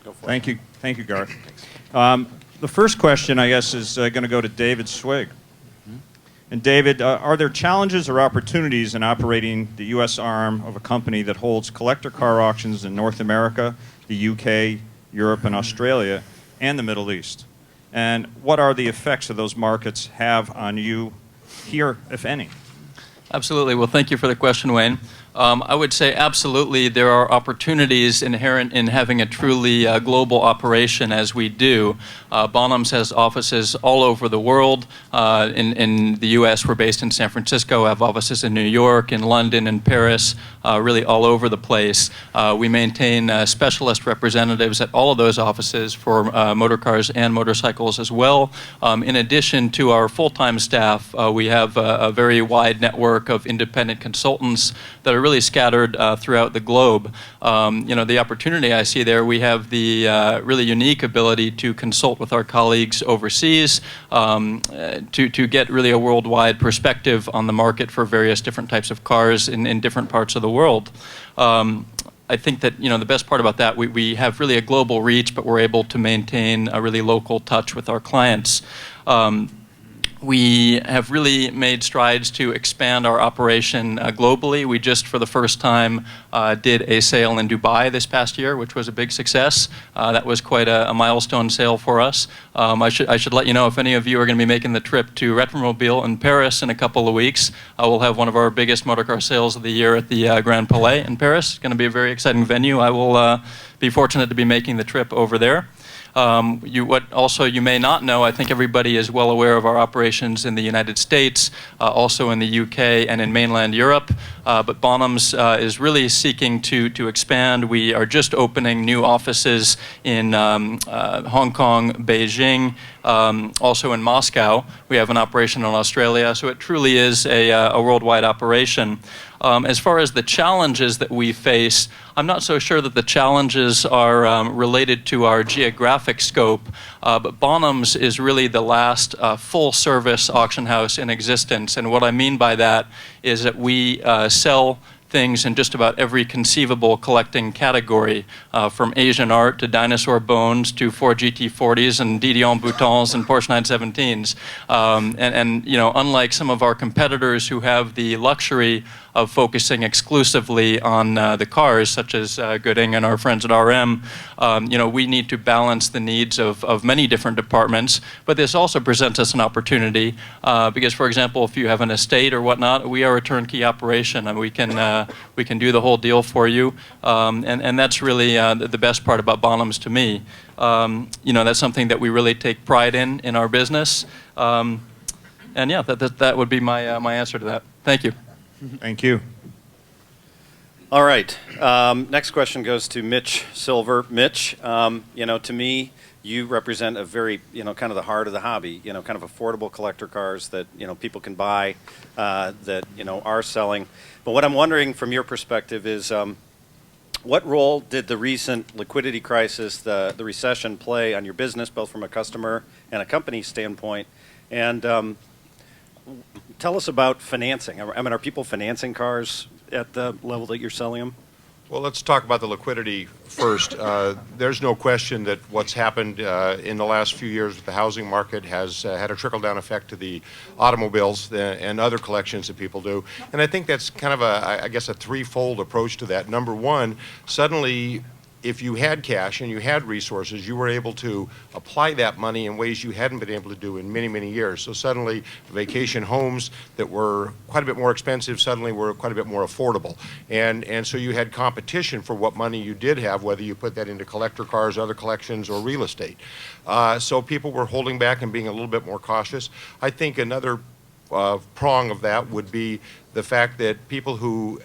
Go for it. Thank you, Garth. The first question, I guess, is going to go to David Swig. And David, are there challenges or opportunities in operating the U.S. arm of a company that holds collector car auctions in North America, the U.K., Europe, and Australia, and the Middle East? And what are the effects of those markets have on you here, if any? Absolutely. Well, thank you for the question, Wayne. I would say absolutely there are opportunities inherent in having a truly global operation as we do. Bonhams has offices all over the world. In the U.S., we're based in San Francisco, have offices in New York, in London, in Paris, really all over the place. We maintain specialist representatives at all of those offices for motor cars and motorcycles as well. In addition to our full-time staff, we have a very wide network of independent consultants that are really scattered throughout the globe. The opportunity I see there, we have the really unique ability to consult with our colleagues overseas to get really a worldwide perspective on the market for various different types of cars in different parts of the world. I think that the best part about that, we have really a global reach, but we're able to maintain a really local touch with our clients. We have really made strides to expand our operation globally. We just, for the first time, did a sale in Dubai this past year, which was a big success. That was quite a milestone sale for us. I should let you know, if any of you are going to be making the trip to Retromobile in Paris in a couple of weeks, we'll have one of our biggest motorcar sales of the year at the Grand Palais in Paris. It's going to be a very exciting venue. I will be fortunate to be making the trip over there. What also you may not know, I think everybody is well aware of our operations in the United States, also in the UK and in mainland Europe, but Bonhams is really seeking to expand. We are just opening new offices in Hong Kong, Beijing, also in Moscow. We have an operation in Australia, so it truly is a worldwide operation. As far as the challenges that we face, I'm not so sure that the challenges are related to our geographic scope, but Bonhams is really the last full-service auction house in existence. And what I mean by that is that we sell things in just about every conceivable collecting category, from Asian art to dinosaur bones to Ford GT40s and Didion Boutons and Porsche 917s. Unlike some of our competitors who have the luxury of focusing exclusively on the cars, such as Gooding and our friends at RM, we need to balance the needs of many different departments. But this also presents us an opportunity because, for example, if you have an estate or whatnot, we are a turnkey operation and we can do the whole deal for you. And that's really the best part about Bonhams to me. That's something that we really take pride in our business. And yeah, that would be my answer to that. Thank you. Thank you. All right. Next question goes to Mitch Silver. Mitch, to me, you represent a very, kind of the heart of the hobby, kind of affordable collector cars that, people can buy, that, are selling. But what I'm wondering from your perspective is what role did the recent liquidity crisis, the recession, play on your business, both from a customer and a company standpoint? And tell us about financing. I mean, are people financing cars at the level that you're selling them? Well, let's talk about the liquidity first. There's no question that what's happened in the last few years with the housing market has had a trickle-down effect to the automobiles and other collections that people do. And I think that's kind of a threefold approach to that. Number one, suddenly, if you had cash and you had resources, you were able to apply that money in ways you hadn't been able to do in many, many years. So suddenly, vacation homes that were quite a bit more expensive suddenly were quite a bit more affordable. And so you had competition for what money you did have, whether you put that into collector cars, other collections, or real estate. So people were holding back and being a little bit more cautious. I think another prong of that would be the fact that people who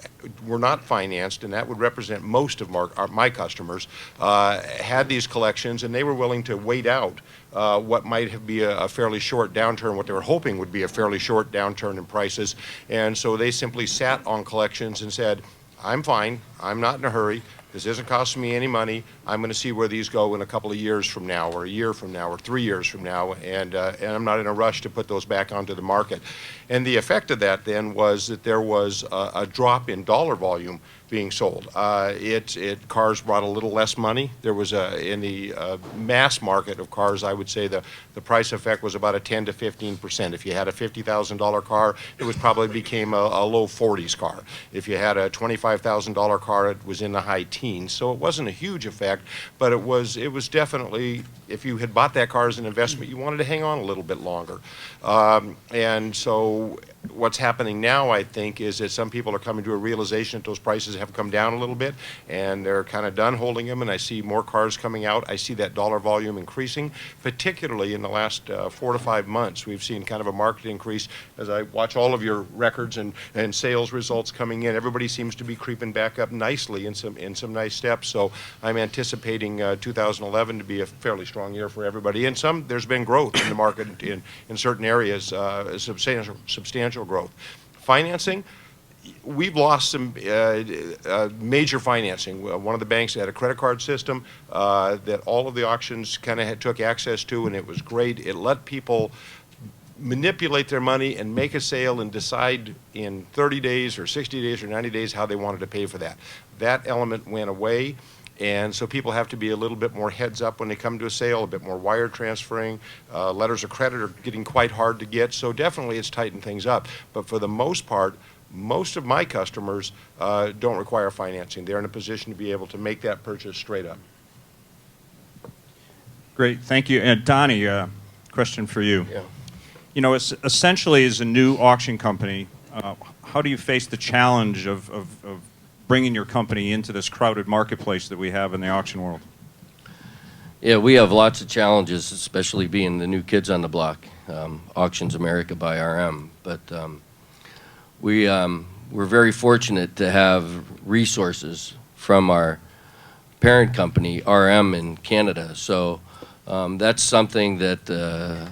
were not financed, and that would represent most of my customers, had these collections and they were willing to wait out what might be a fairly short downturn, what they were hoping would be a fairly short downturn in prices. And so they simply sat on collections and said, I'm fine, I'm not in a hurry, this isn't costing me any money, I'm going to see where these go in a couple of years from now, or a year from now, or 3 years from now, and I'm not in a rush to put those back onto the market. And the effect of that then was that there was a drop in dollar volume being sold. Cars brought a little less money. There was in the mass market of cars, I would say the price effect was about a 10 to 15%. If you had a $50,000 car, it was probably became a low 40s car. If you had a $25,000 car, it was in the high teens. So it wasn't a huge effect, but it was definitely, if you had bought that car as an investment, you wanted to hang on a little bit longer. And so what's happening now, I think, is that some people are coming to a realization that those prices have come down a little bit, and they're kind of done holding them, and I see more cars coming out. I see that dollar volume increasing, particularly in the last 4 to 5 months. We've seen kind of a market increase. As I watch all of your records and sales results coming in, everybody seems to be creeping back up nicely in some nice steps. So I'm anticipating 2011 to be a fairly strong year for everybody. And there's been growth in the market in certain areas, substantial growth. Financing, we've lost some major financing. One of the banks had a credit card system that all of the auctions kind of took access to, and it was great. It let people manipulate their money and make a sale and decide in 30 days or 60 days or 90 days how they wanted to pay for that. That element went away. And so people have to be a little bit more heads up when they come to a sale, a bit more wire transferring. Letters of credit are getting quite hard to get. So definitely it's tightened things up. But for the most part, most of my customers don't require financing. They're in a position to be able to make that purchase straight up. Great, thank you. And Donnie, question for you. Yeah. You know, essentially as a new auction company, how do you face the challenge of bringing your company into this crowded marketplace that we have in the auction world? Yeah, we have lots of challenges, especially being the new kids on the block, Auctions America by RM. But we're very fortunate to have resources from our parent company, RM in Canada. So that's something that a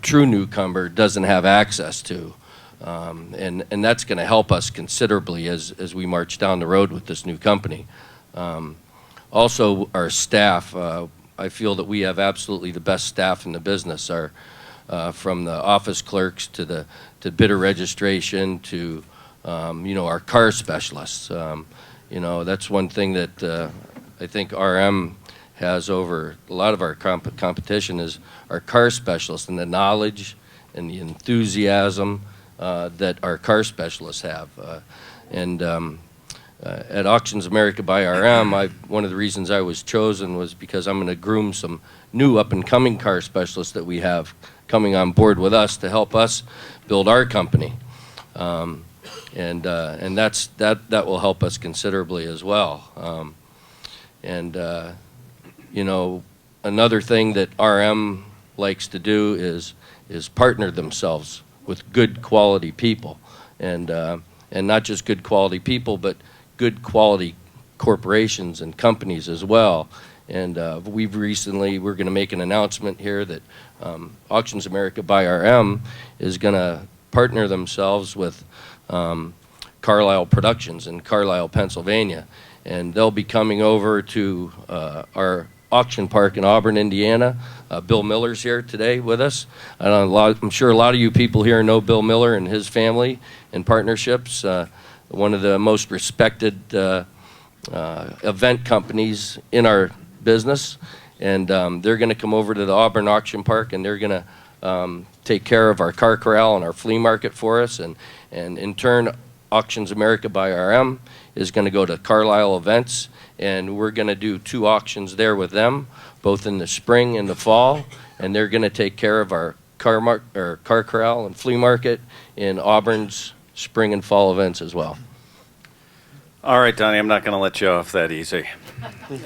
true newcomer doesn't have access to. And that's going to help us considerably as we march down the road with this new company. Also, our staff, I feel that we have absolutely the best staff in the business. From the office clerks to bidder registration to our car specialists. That's one thing that I think RM has over a lot of our competition is our car specialists and the knowledge and the enthusiasm that our car specialists have. At Auctions America by RM, one of the reasons I was chosen was because I'm going to groom some new up-and-coming car specialists that we have coming on board with us to help us build our company. And that will help us considerably as well. Another thing that RM likes to do is partner themselves with good quality people, and not just good quality people, but good quality corporations and companies as well. And we're going to make an announcement here that Auctions America by RM is going to partner themselves with Carlisle Productions in Carlisle, Pennsylvania, and they'll be coming over to our auction park in Auburn, Indiana. Bill Miller's here today with us. I'm sure a lot of you people here know Bill Miller and his family and partnerships. One of the most respected event companies in our business. And they're going to come over to the Auburn Auction Park, and they're going to take care of our car corral and our flea market for us. And in turn, Auctions America by RM is going to go to Carlisle events, and we're going to do 2 auctions there with them, both in the spring and the fall. And they're going to take care of our car corral and flea market in Auburn's spring and fall events as well. All right, Donnie, I'm not going to let you off that easy.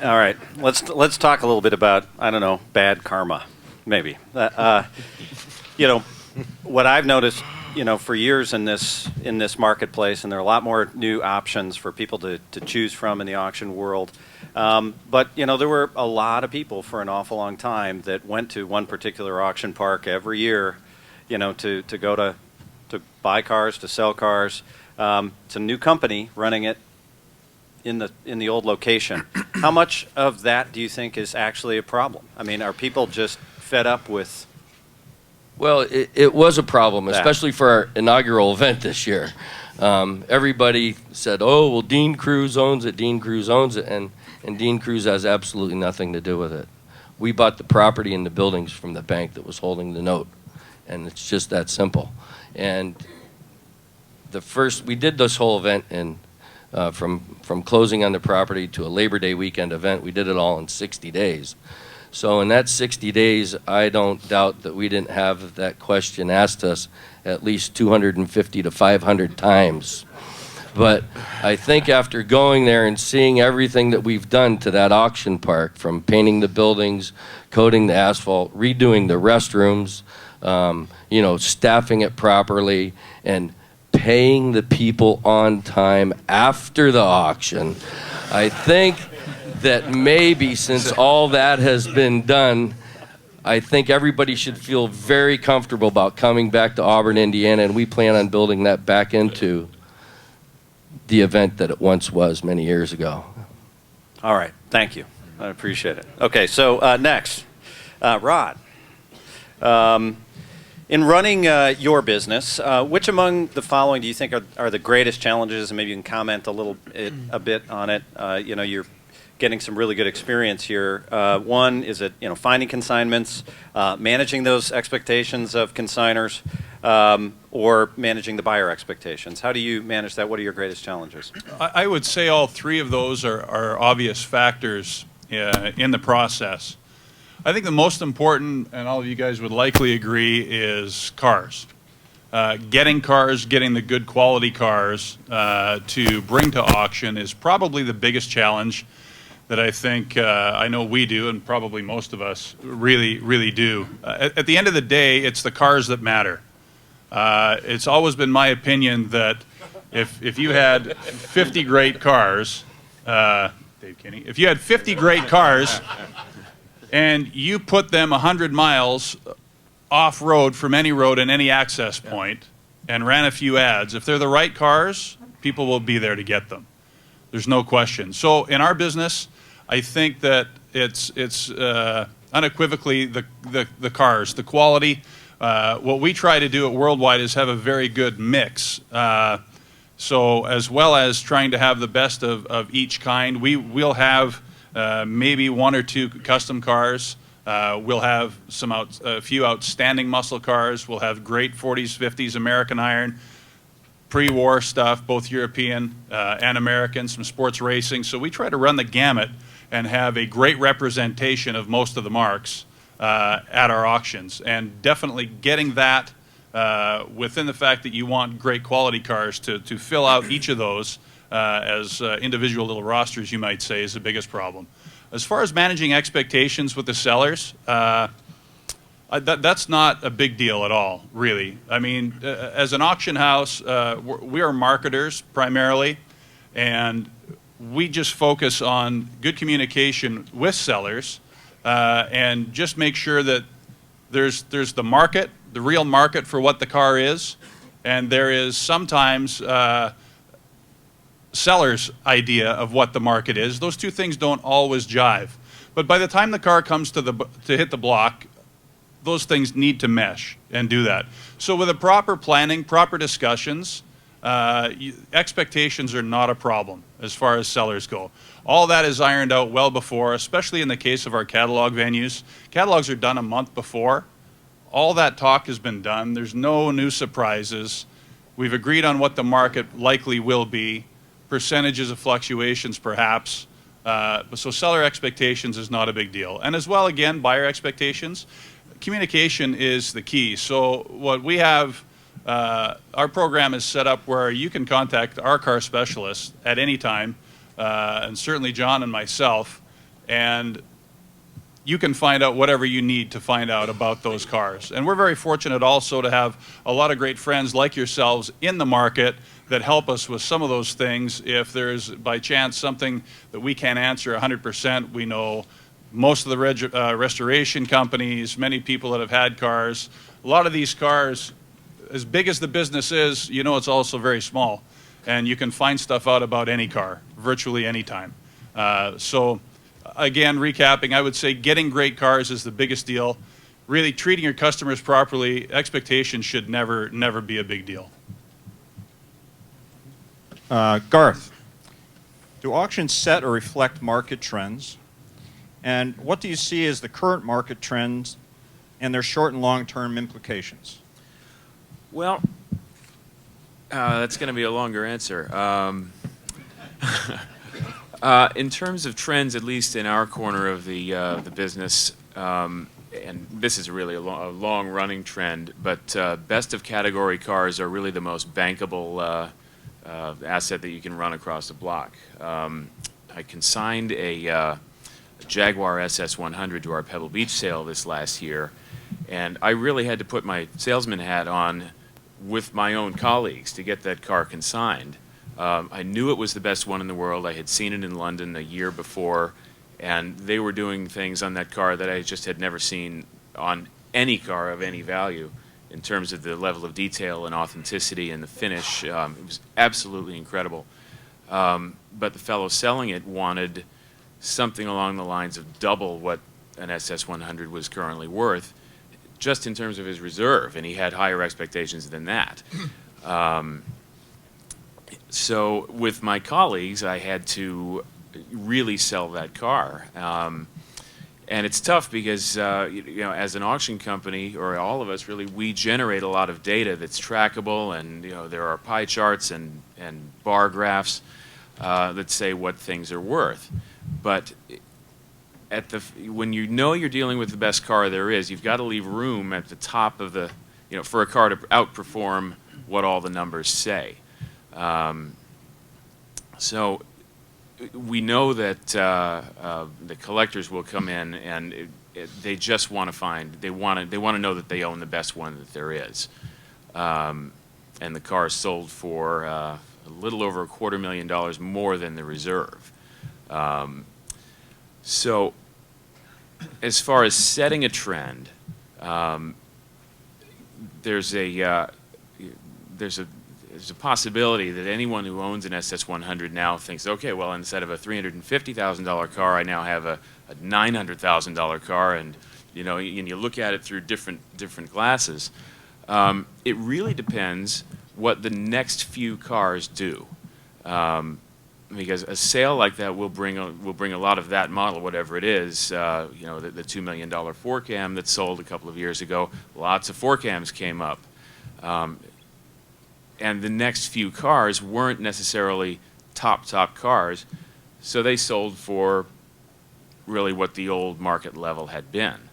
All right, let's talk a little bit about, I don't know, bad karma, maybe. What I've noticed, for years in this marketplace, and there are a lot more new options for people to choose from in the auction world. But there were a lot of people for an awful long time that went to one particular auction park every year, to go to buy cars, to sell cars. It's a new company running it in the old location. How much of that do you think is actually a problem? I mean, are people just fed up with? Well, it was a problem, especially for our inaugural event this year. Everybody said, oh, well, Dean Cruz owns it, Dean Cruz owns it, and Dean Cruz has absolutely nothing to do with it. We bought the property and the buildings from the bank that was holding the note, and it's just that simple. And we did this whole event in, from closing on the property to a Labor Day weekend event, we did it all in 60 days. So in that 60 days, I don't doubt that we didn't have that question asked us at least 250 to 500 times. But I think after going there and seeing everything that we've done to that auction park, from painting the buildings, coating the asphalt, redoing the restrooms, staffing it properly, and paying the people on time after the auction, I think that maybe since all that has been done, I think everybody should feel very comfortable about coming back to Auburn, Indiana, and we plan on building that back into the event that it once was many years ago. All right, thank you. I appreciate it. Okay, so next, Rod. In running your business, which among the following do you think are the greatest challenges? And maybe you can comment a bit on it. You're getting some really good experience here. One, is it finding consignments, managing those expectations of consigners, or managing the buyer expectations? How do you manage that? What are your greatest challenges? I would say all three of those are obvious factors in the process. I think the most important, and all of you guys would likely agree, is cars. Getting the good quality cars to bring to auction is probably the biggest challenge that I think I know we do, and probably most of us really, really do. At the end of the day, it's the cars that matter. It's always been my opinion that if you had 50 great cars, Dave Kinney, if you had 50 great cars and you put them 100 miles off-road from any road and any access point and ran a few ads, if they're the right cars, people will be there to get them. There's no question. So in our business, I think that it's unequivocally the cars, the quality. What we try to do at Worldwide is have a very good mix. So as well as trying to have the best of each kind, we'll have maybe one or two custom cars. We'll have a few outstanding muscle cars. We'll have great 40s, 50s American iron, pre-war stuff, both European and American, some sports racing. So we try to run the gamut and have a great representation of most of the marques at our auctions. And definitely getting that within the fact that you want great quality cars to fill out each of those as individual little rosters, you might say, is the biggest problem. As far as managing expectations with the sellers, that's not a big deal at all, really. I mean, as an auction house, we are marketers primarily, and we just focus on good communication with sellers and just make sure that there's the market, the real market for what the car is, and there is sometimes seller's idea of what the market is. Those two things don't always jive. But by the time the car comes to hit the block, those things need to mesh and do that. So with a proper planning, proper discussions, expectations are not a problem as far as sellers go. All that is ironed out well before, especially in the case of our catalog venues. Catalogs are done a month before. All that talk has been done. There's no new surprises. We've agreed on what the market likely will be, percentages of fluctuations perhaps. So seller expectations is not a big deal. And as well, again, buyer expectations. Communication is the key. So what we have, our program is set up where you can contact our car specialist at any time, and certainly John and myself, and you can find out whatever you need to find out about those cars. And we're very fortunate also to have a lot of great friends like yourselves in the market that help us with some of those things. If there's by chance something that we can't answer 100%, we know most of the restoration companies, many people that have had cars. A lot of these cars, as big as the business is, you know it's also very small. And you can find stuff out about any car, virtually any time. So again, recapping, I would say getting great cars is the biggest deal. Really treating your customers properly, expectations should never be a big deal. Garth, do auctions set or reflect market trends? And what do you see as the current market trends and their short and long-term implications? Well, that's going to be a longer answer. In terms of trends, at least in our corner of the business, and this is really a long-running trend, but best of category cars are really the most bankable asset that you can run across the block. I consigned a Jaguar SS100 to our Pebble Beach sale this last year, and I really had to put my salesman hat on with my own colleagues to get that car consigned. I knew it was the best one in the world. I had seen it in London a year before, and they were doing things on that car that I just had never seen on any car of any value in terms of the level of detail and authenticity and the finish. It was absolutely incredible. But the fellow selling it wanted something along the lines of double what an SS100 was currently worth, just in terms of his reserve, and he had higher expectations than that. So with my colleagues, I had to really sell that car. And it's tough because, as an auction company, or all of us really, we generate a lot of data that's trackable, and there are pie charts and bar graphs that say what things are worth. But when you know you're dealing with the best car there is, you've got to leave room at the top of the, for a car to outperform what all the numbers say. So we know that the collectors will come in and they just want to find, they want to know that they own the best one that there is. And the car is sold for a little over $250,000 more than the reserve. So as far as setting a trend, there's a possibility that anyone who owns an SS100 now thinks, okay, well, instead of a $350,000 car, I now have a $900,000 car, and you look at it through different glasses. It really depends what the next few cars do, because a sale like that will bring a lot of that model, whatever it is. The $2 million 4Cam that sold a couple of years ago, lots of 4Cams came up. And the next few cars weren't necessarily top cars, so they sold for really what the old market level had been.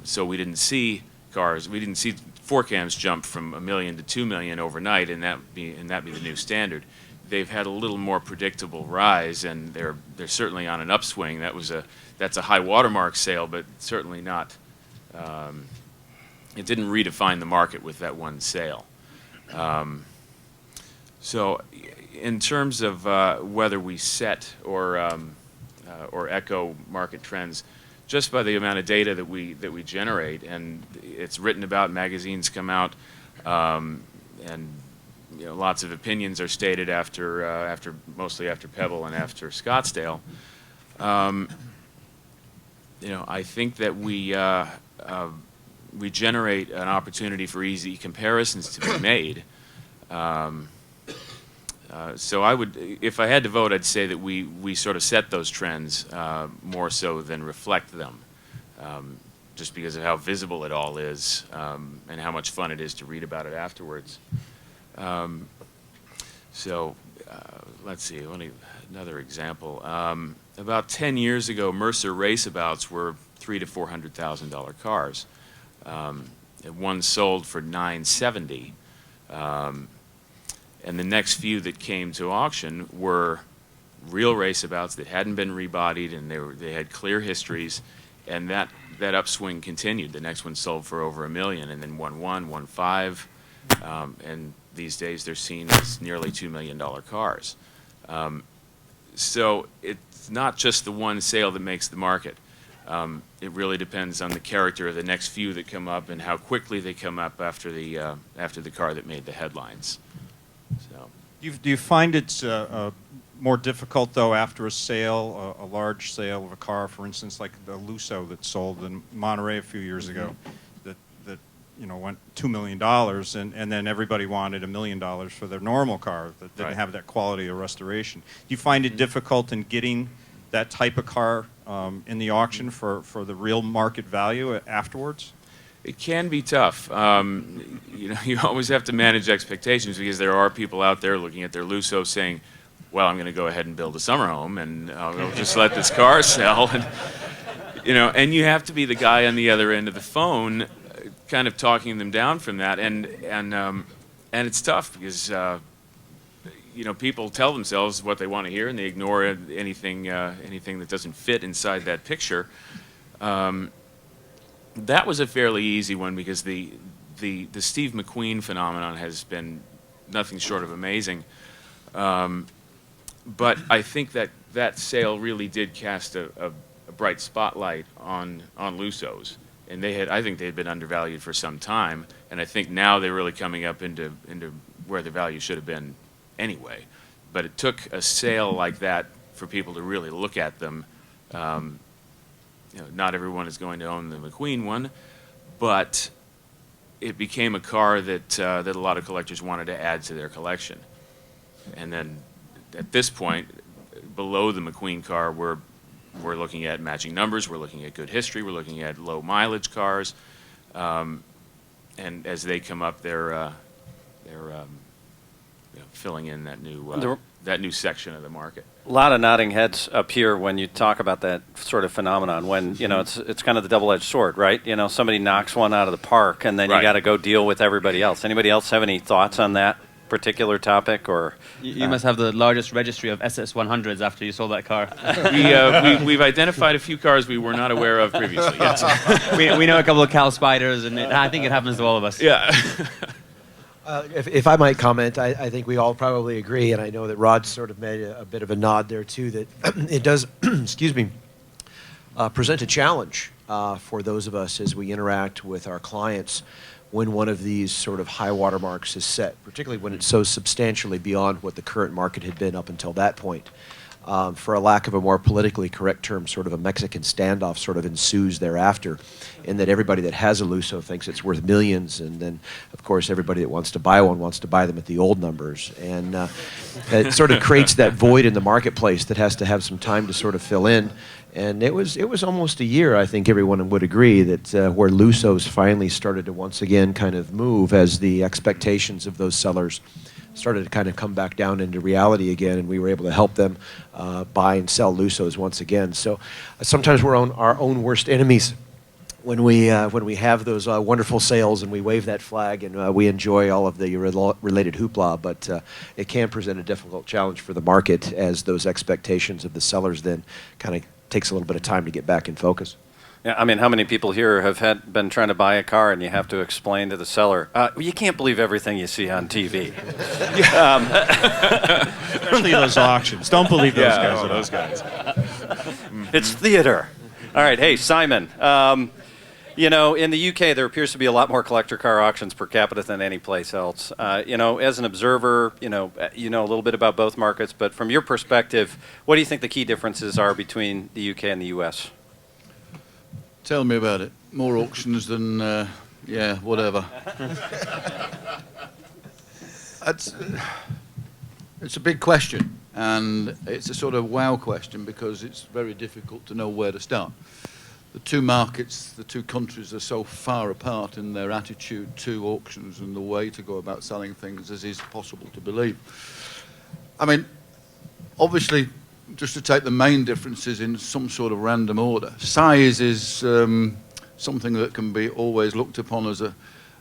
So we didn't see 4Cams jump from $1 million to $2 million overnight, and that be the new standard. They've had a little more predictable rise, and they're certainly on an upswing. That's a high watermark sale, but certainly not. It didn't redefine the market with that one sale. So in terms of whether we set or echo market trends, just by the amount of data that we generate, and it's written about, magazines come out, and lots of opinions are stated mostly after Pebble and after Scottsdale. I think that we generate an opportunity for easy comparisons to be made. So I would, if I had to vote, I'd say that we sort of set those trends more so than reflect them, just because of how visible it all is, and how much fun it is to read about it afterwards. Let's see, another example. About 10 years ago, Mercer Raceabouts were $300,000 to $400,000 cars. One sold for $970,000. And the next few that came to auction were real raceabouts that hadn't been rebodied, and they had clear histories, and that upswing continued. The next one sold for over $1 million, and then 1.5, and these days they're seen as nearly $2 million cars. So it's not just the one sale that makes the market. It really depends on the character of the next few that come up and how quickly they come up after the car that made the headlines. So. Do you find it's more difficult, though, after a sale, a large sale of a car, for instance, like the Lusso that sold in Monterey a few years ago, that went $2 million, and then everybody wanted $1 million for their normal car that didn't Right. have that quality of restoration. Do you find it difficult in getting that type of car in the auction for the real market value afterwards? It can be tough. You always have to manage expectations because there are people out there looking at their Lusso saying, well, I'm going to go ahead and build a summer home and I'll just let this car sell. And you have to be the guy on the other end of the phone kind of talking them down from that. And it's tough because, people tell themselves what they want to hear and they ignore anything that doesn't fit inside that picture. That was a fairly easy one because the Steve McQueen phenomenon has been nothing short of amazing. But I think that sale really did cast a bright spotlight on Lussos, and I think they had been undervalued for some time, and I think now they're really coming up into where the value should have been anyway. But it took a sale like that for people to really look at them. Not everyone is going to own the McQueen one, but it became a car that a lot of collectors wanted to add to their collection. And then at this point, below the McQueen car, we're looking at matching numbers, we're looking at good history, we're looking at low mileage cars, and as they come up, they're filling in that new section of the market. A lot of nodding heads up here when you talk about that sort of phenomenon. When it's kind of the double-edged sword, right? Somebody knocks one out of the park, and then you Right. got to go deal with everybody else. Anybody else have any thoughts on that particular topic? Or You must have the largest registry of SS100s after you sold that car. We've identified a few cars we were not aware of previously. Yes. we know a couple of Cal Spiders, and I think it happens to all of us. Yeah. If I might comment, I think we all probably agree, and I know that Rod sort of made a bit of a nod there too, that it does, excuse me, present a challenge for those of us as we interact with our clients when one of these sort of high water marks is set, particularly when it's so substantially beyond what the current market had been up until that point. For a lack of a more politically correct term, sort of a Mexican standoff sort of ensues thereafter, in that everybody that has a Lusso thinks it's worth millions, and then, of course, everybody that wants to buy one wants to buy them at the old numbers. And it sort of creates that void in the marketplace that has to have some time to sort of fill in. And it was almost a year, I think everyone would agree, that where Lussos finally started to once again kind of move as the expectations of those sellers started to kind of come back down into reality again, and we were able to help them buy and sell Lussos once again. So sometimes we're our own worst enemies when we have those wonderful sales and we wave that flag and we enjoy all of the related hoopla, but it can present a difficult challenge for the market as those expectations of the sellers then kind of takes a little bit of time to get back in focus. Yeah, I mean, how many people here have been trying to buy a car and you have to explain to the seller, you can't believe everything you see on TV. Especially those auctions. Don't believe those guys. Oh, those guys. It's theater. All right, hey, Simon. In the UK, there appears to be a lot more collector car auctions per capita than any place else. As an observer, you know a little bit about both markets, but from your perspective, what do you think the key differences are between the UK and the US? Tell me about it. More auctions than, whatever. It's a big question, and it's a sort of wow question because it's very difficult to know where to start. The two markets, the two countries are so far apart in their attitude to auctions and the way to go about selling things as is possible to believe. I mean, obviously, just to take the main differences in some sort of random order. Size is something that can be always looked upon as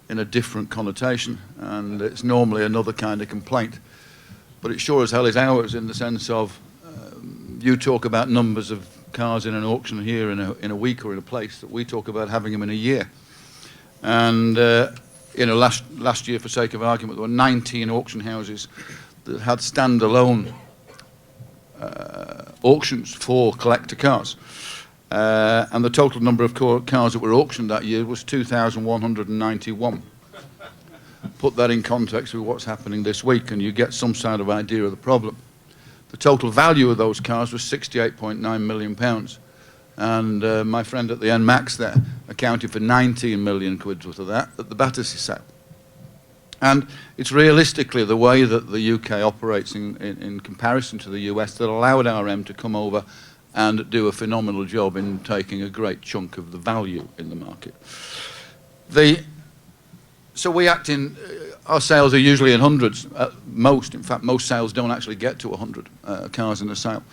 in a different connotation, and it's normally another kind of complaint. But it sure as hell is ours in the sense of you talk about numbers of cars in an auction here in a week or in a place, that we talk about having them in a year. And last year, for sake of argument, there were 19 auction houses that had standalone auctions for collector cars. And the total number of cars that were auctioned that year was 2,191. Put that in context with what's happening this week and you get some sort of idea of the problem. The total value of those cars was £68.9 million. And my friend at the NMAX there accounted for 19 million quid worth of that at the Battersea sale. And it's realistically the way that the UK operates in comparison to the US that allowed RM to come over and do a phenomenal job in taking a great chunk of the value in the market. So we act in, our sales are usually in hundreds, most. In fact, most sales don't actually get to 100 cars in a sale.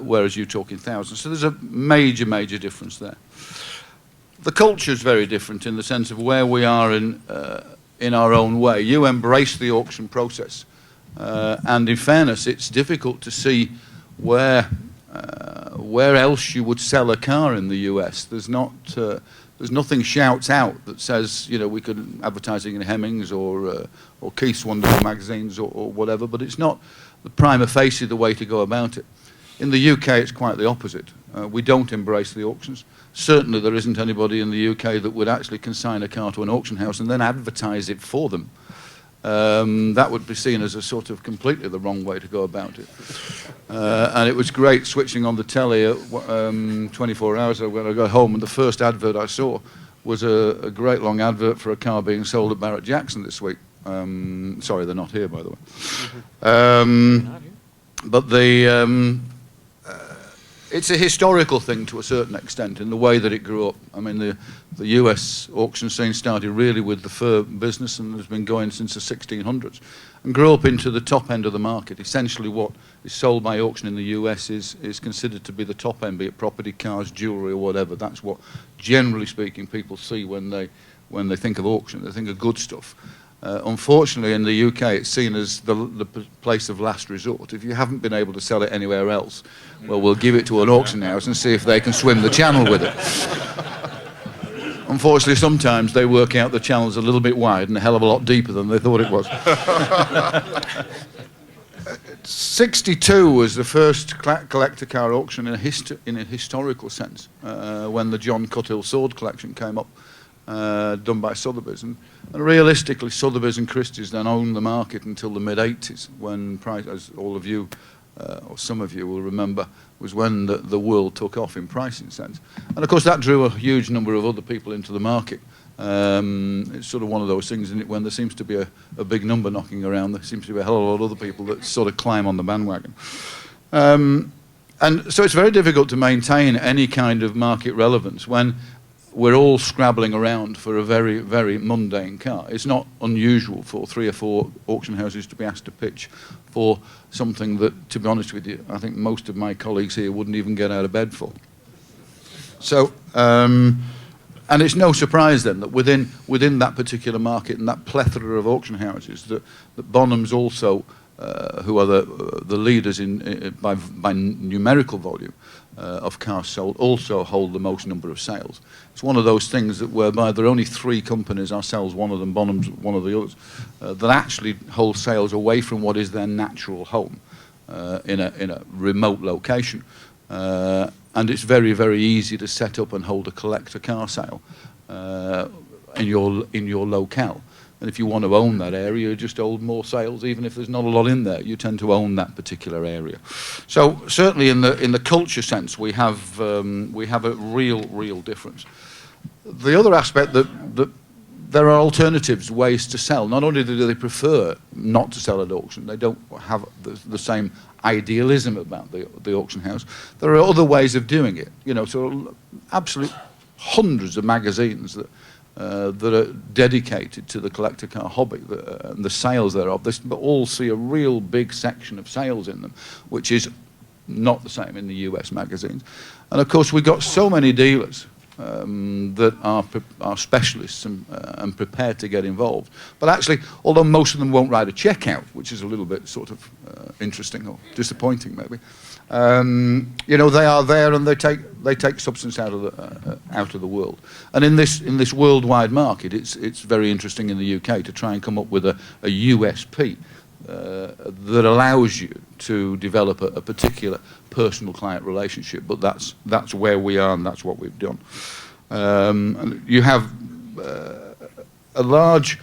Whereas you talk in thousands. So there's a major, major difference there. The culture is very different in the sense of where we are in our own way. You embrace the auction process. And in fairness, it's difficult to see where else you would sell a car in the US. There's nothing shouts out that says, you know, we could advertising in Hemmings or Keith's Wonderful magazines or whatever, but it's not the prima facie the way to go about it. In the UK, it's quite the opposite. We don't embrace the auctions. Certainly, there isn't anybody in the UK that would actually consign a car to an auction house and then advertise it for them. That would be seen as a sort of completely the wrong way to go about it. And it was great switching on the telly at 24 hours ago when I got home, and the first advert I saw was a great long advert for a car being sold at Barrett Jackson this week. Sorry, they're not here, by the way. But it's a historical thing to a certain extent in the way that it grew up. I mean, the US auction scene started really with the fur business and has been going since the 1600s and grew up into the top end of the market. Essentially what is sold by auction in the US is considered to be the top end, be it property, cars, jewellery or whatever. That's what, generally speaking, people see when they think of auction. They think of good stuff. Unfortunately, in the UK, it's seen as the place of last resort. If you haven't been able to sell it anywhere else, well, we'll give it to an auction house and see if they can swim the channel with it. Unfortunately, sometimes they work out the channel's a little bit wide and a hell of a lot deeper than they thought it was. 62 was the first collector car auction in a historical sense, when the John Cuthill sword collection came up. Done by Sotheby's, and realistically Sotheby's and Christie's then owned the market until the mid-80s, when price, as all of you or some of you will remember, was when the world took off in pricing sense. And of course that drew a huge number of other people into the market. It's sort of one of those things, isn't it, when there seems to be a big number knocking around, there seems to be a hell of a lot of other people that sort of climb on the bandwagon. And so it's very difficult to maintain any kind of market relevance when we're all scrabbling around for a very, very mundane car. It's not unusual for 3 or 4 auction houses to be asked to pitch for something that, to be honest with you, I think most of my colleagues here wouldn't even get out of bed for. So, and it's no surprise then that within that particular market and that plethora of auction houses, that Bonhams also, who are the leaders by numerical volume of cars sold, also hold the most number of sales. It's one of those things that whereby there are only 3 companies, ourselves one of them, Bonhams one of the others, that actually hold sales away from what is their natural home in a remote location. And it's very, very easy to set up and hold a collector car sale in your locale. And if you want to own that area, you just hold more sales, even if there's not a lot in there. You tend to own that particular area. So certainly in the culture sense, we have a real difference. The other aspect that there are alternatives, ways to sell. Not only do they prefer not to sell at auction, they don't have the same idealism about the auction house. There are other ways of doing it. You know, so absolute hundreds of magazines that are dedicated to the collector car hobby, and the sales thereof. But all see a real big section of sales in them, which is not the same in the US magazines. And of course, we've got so many dealers that are specialists and prepared to get involved. But actually, although most of them won't write a check out, which is a little bit sort of interesting or disappointing maybe, you know, they are there and they take substance out of the world. And in this worldwide market, it's very interesting in the UK to try and come up with a USP that allows you to develop a particular personal client relationship. But that's where we are, and that's what we've done. And you have a large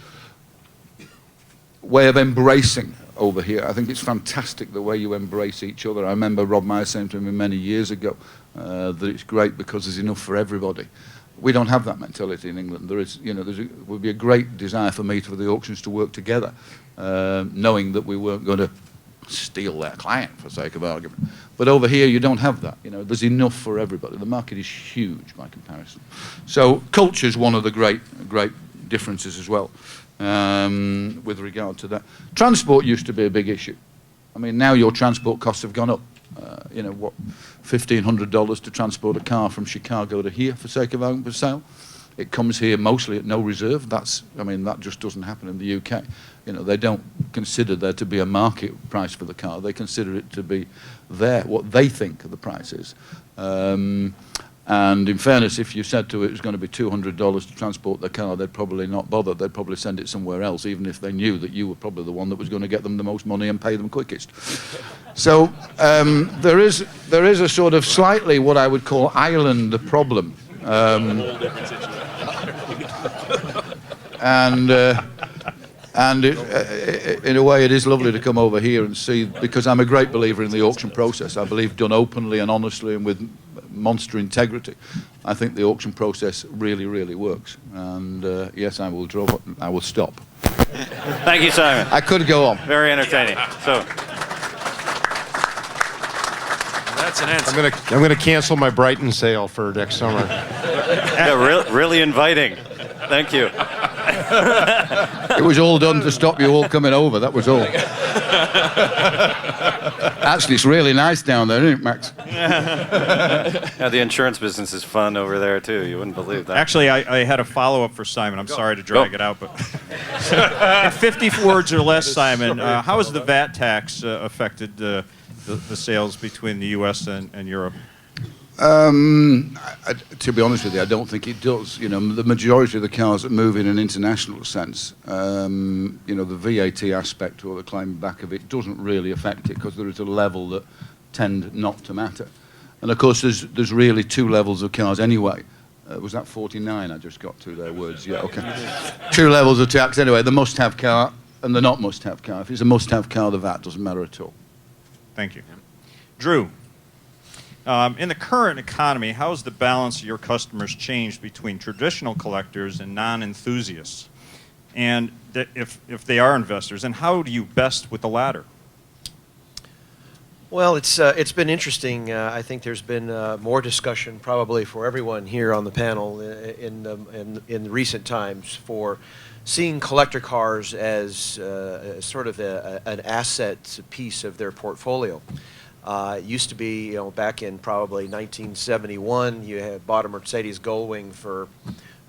way of embracing over here. I think it's fantastic the way you embrace each other. I remember Rob Meyer saying to me many years ago that it's great because there's enough for everybody. We don't have that mentality in England. There is, you know, would be a great desire for me for the auctions to work together, knowing that we weren't going to steal their client for sake of argument. But over here, you don't have that. You know, there's enough for everybody. The market is huge by comparison. So culture is one of the great differences as well with regard to that. Transport used to be a big issue. I mean, now your transport costs have gone up. You know, what, $1,500 to transport a car from Chicago to here for sake of open sale. It comes here mostly at no reserve. I mean, that just doesn't happen in the UK. You know, they don't consider there to be a market price for the car. They consider it to be what they think the price is. And in fairness, if you said to it was going to be $200 to transport the car, they'd probably not bother. They'd probably send it somewhere else, even if they knew that you were probably the one that was going to get them the most money and pay them quickest. So there is a sort of slightly what I would call island problem. And in a way, it is lovely to come over here and see, because I'm a great believer in the auction process. I believe done openly and honestly and with monster integrity. I think the auction process really, really works. And yes, I will stop. Thank you, Simon. I could go on. Very entertaining. So That's an answer. I'm gonna cancel my Brighton sale for next summer. yeah, really inviting. Thank you. It was all done to stop you all coming over, that was all. Actually, it's really nice down there, isn't it, Max? Yeah, the insurance business is fun over there, too. You wouldn't believe that. Actually, I had a follow-up for Simon. I'm sorry to drag it out, but in 50 words or less, Simon, how has the VAT tax affected the sales between the U.S. and Europe? To be honest with you, I don't think it does. You know, the majority of the cars that move in an international sense, you know, the VAT aspect or the claim back of it doesn't really affect it because there is a level that tend not to matter. And of course, there's really two levels of cars anyway. Was that 49 I just got to their words? Yeah, okay. Two levels of tax anyway, the must-have car and the not must-have car. If it's a must-have car, the VAT doesn't matter at all. Thank you. Drew. In the current economy, how has the balance of your customers changed between traditional collectors and non-enthusiasts? And if they are investors, and how do you best with the latter? Well, it's been interesting. I think there's been more discussion probably for everyone here on the panel in recent times for seeing collector cars as sort of an asset piece of their portfolio. It used to be, you know, back in probably 1971, you had bought a Mercedes Goldwing for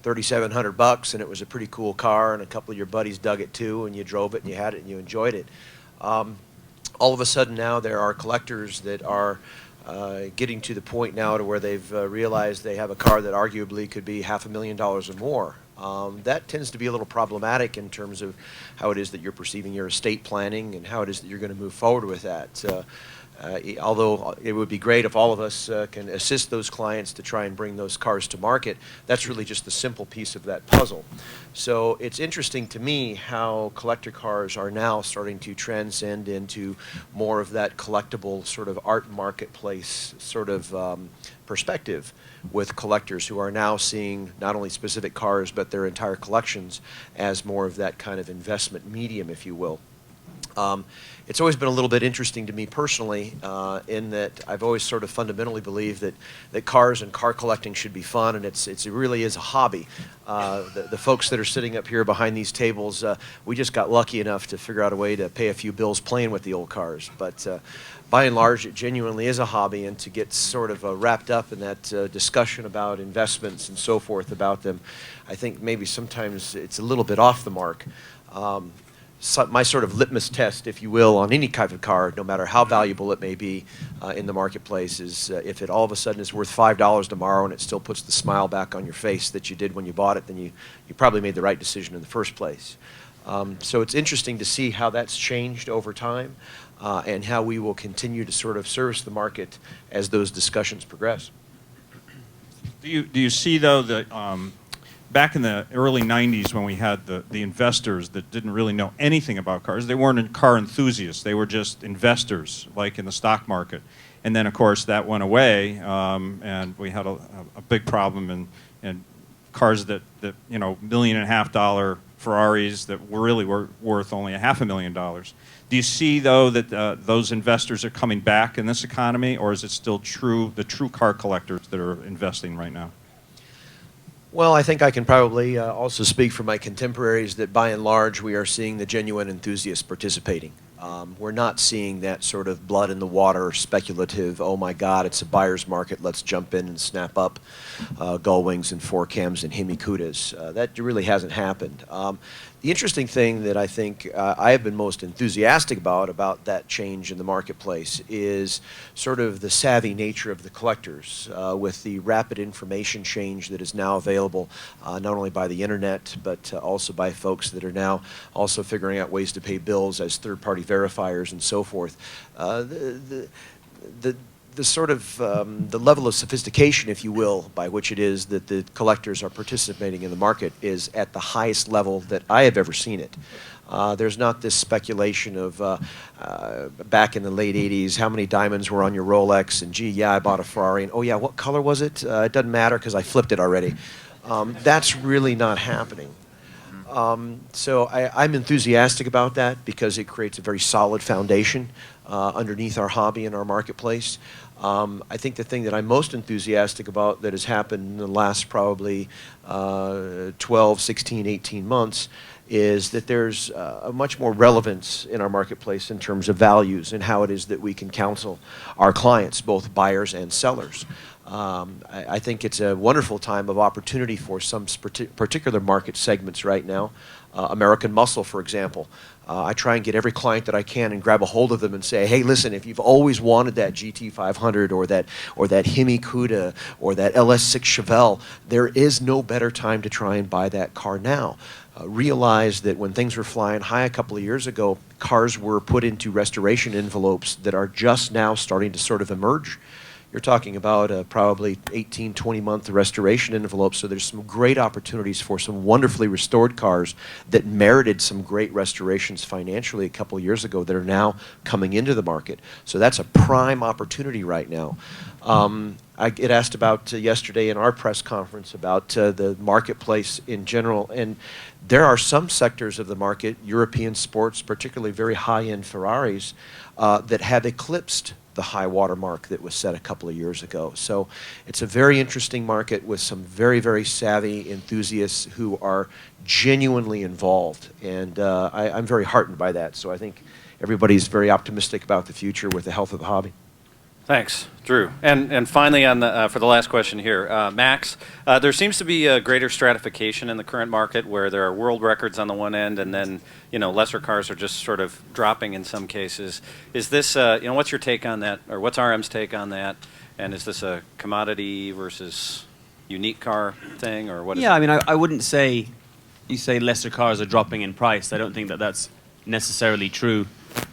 $3,700, and it was a pretty cool car, and a couple of your buddies dug it too, and you drove it, and you had it, and you enjoyed it. All of a sudden now there are collectors that are getting to the point now to where they've realized they have a car that arguably could be $500,000 or more. That tends to be a little problematic in terms of how it is that you're perceiving your estate planning and how it is that you're going to move forward with that. Although it would be great if all of us can assist those clients to try and bring those cars to market, that's really just the simple piece of that puzzle. So it's interesting to me how collector cars are now starting to transcend into more of that collectible sort of art marketplace sort of perspective, with collectors who are now seeing not only specific cars but their entire collections as more of that kind of investment medium, if you will. It's always been a little bit interesting to me personally in that I've always sort of fundamentally believed that cars and car collecting should be fun, and it really is a hobby. The folks that are sitting up here behind these tables, we just got lucky enough to figure out a way to pay a few bills playing with the old cars. But by and large, it genuinely is a hobby, and to get sort of wrapped up in that discussion about investments and so forth about them, I think maybe sometimes it's a little bit off the mark. My sort of litmus test, if you will, on any type of car, no matter how valuable it may be in the marketplace, is if it all of a sudden is worth $5 tomorrow and it still puts the smile back on your face that you did when you bought it, then you probably made the right decision in the first place. So it's interesting to see how that's changed over time and how we will continue to sort of service the market as those discussions progress. Do you see, though, that back in the early 90s when we had the investors that didn't really know anything about cars, they weren't car enthusiasts. They were just investors, like in the stock market. And then, of course, that went away, and we had a big problem in cars that $1.5 million Ferraris that really were worth only $500,000. Do you see, though, that those investors are coming back in this economy, or is it still the true car collectors that are investing right now? Well, I think I can probably also speak for my contemporaries that by and large we are seeing the genuine enthusiasts participating. We're not seeing that sort of blood in the water, speculative, oh my God, it's a buyer's market, let's jump in and snap up gull wings and 4Cams and Himikutas. That really hasn't happened. The interesting thing that I think I have been most enthusiastic about that change in the marketplace is sort of the savvy nature of the collectors with the rapid information change that is now available not only by the internet but also by folks that are now also figuring out ways to pay bills as third-party verifiers and so forth. The sort of the level of sophistication, if you will, by which it is that the collectors are participating in the market is at the highest level that I have ever seen it. There's not this speculation of back in the late 80s, how many diamonds were on your Rolex, and gee, yeah, I bought a Ferrari, and oh yeah, what color was it? It doesn't matter because I flipped it already. That's really not happening. So I'm enthusiastic about that because it creates a very solid foundation underneath our hobby and our marketplace. I think the thing that I'm most enthusiastic about that has happened in the last probably 12, 16, 18 months is that there's a much more relevance in our marketplace in terms of values and how it is that we can counsel our clients, both buyers and sellers. I think it's a wonderful time of opportunity for some particular market segments right now. American Muscle, for example. I try and get every client that I can and grab a hold of them and say, hey, listen, if you've always wanted that GT500 or that Himikuta or that LS6 Chevelle, there is no better time to try and buy that car now. Realize that when things were flying high a couple of years ago, cars were put into restoration envelopes that are just now starting to sort of emerge. You're talking about probably 18, 20-month restoration envelopes, so there's some great opportunities for some wonderfully restored cars that merited some great restorations financially a couple of years ago that are now coming into the market. So that's a prime opportunity right now. I get asked about yesterday in our press conference about the marketplace in general, and there are some sectors of the market, European sports, particularly very high-end Ferraris, that have eclipsed the high water mark that was set a couple of years ago. So it's a very interesting market with some very, very savvy enthusiasts who are genuinely involved, and I'm very heartened by that. So I think everybody's very optimistic about the future with the health of the hobby. Thanks, Drew. And finally, on for the last question here, Max, there seems to be a greater stratification in the current market where there are world records on the one end, and then lesser cars are just sort of dropping in some cases. Is this what's your take on that, or what's RM's take on that? And is this a commodity versus unique car thing, or what? Yeah, I mean, I wouldn't say you say lesser cars are dropping in price. I don't think that that's necessarily true.